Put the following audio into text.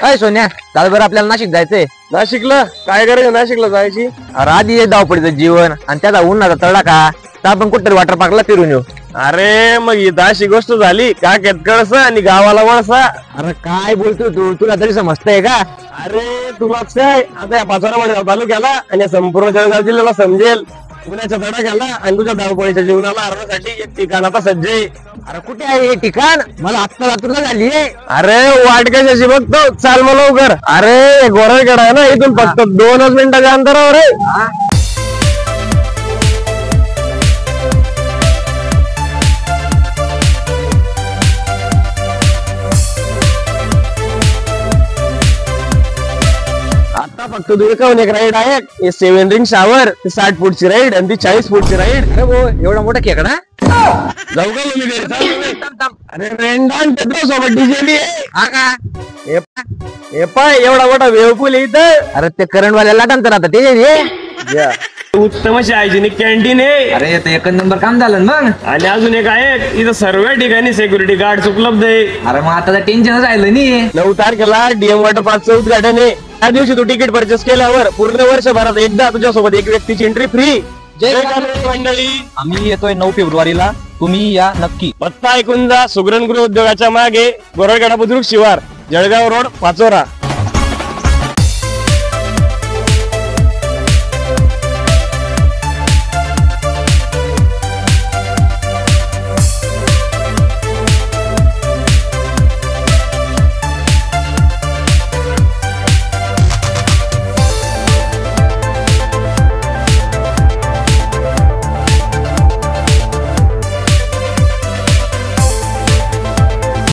काय सोन्या चाल बरं आपल्याला नाशिक जायचंय. नाशिकला काय करायचं? नाशिकला जायची? अरे आधी हे धावपडीचं जीवन आणि त्याचा उन्हाचा तडाखा तर आपण कुठतरी वॉटर पार्कला फिरून येऊ. अरे मग ही अशी गोष्ट झाली का कळसा आणि गावाला वळसा. अरे काय बोलतो तू, तुला तरी समजतंय का? अरे तुलाच काय आता या पाचोरामध्ये तालुक्याला आणि या संपूर्ण जळगाव जिल्ह्याला समजेल पुण्याच्या तडाख्याला आणि तुझ्या धावपळीच्या जीवनाला हरवण्यासाठी एक ठिकाण आता सज्ज आहे. अरे कुठे आहे हे ठिकाण? मला आत्ता लातूरला झाली आहे. अरे वाट कशाची बघतो, चाल मग लवकर. अरे गोरळगड आहे ना, इथून फक्त 2 मिनिटाच्या अंतरावर आहे. आता फक्त एकाहून एक राईड आहे. हे 7 रिंग शावर, 60 फूटची राईड आणि ती 40 फूटची राईड. अरे भाऊ एवढा मोठा खेकडा? जाऊ का मुली घरी? चाल. अरे रेंडान पेट्रोल सोबत डिझेल आहे. हा का? हे पाय एवढा मोठा वेवपूल इथं. अरे ते करंटवाल्या लाटांतर आता ते हे. उत्तम अशी हायजेनिक कॅन्टीन आहे. अरे ते एक नंबर काम झालं मग. आणि अजून एक आहे, इथं सर्व ठिकाणी सिक्युरिटी गार्ड उपलब्ध आहे. अरे मग आता टेन्शनच राहिलं नाही. 9 तारखेला डीएम वॉटर पार्कचं उद्घाटन आहे. त्या दिवशी तू तिकीट परचेस केल्यावर पूर्ण वर्षभरात एकदा तुझ्यासोबत एक व्यक्तीची एंट्री फ्री. जय मंडळी, आम्ही येतोय 9 फेब्रुवारीला, तुम्ही या नक्की. पत्ता ऐकून जा. सुगरण गृह उद्योगाच्या मागे गोरळगडा बुद्रुक शिवार, जळगाव रोड, पाचोरा.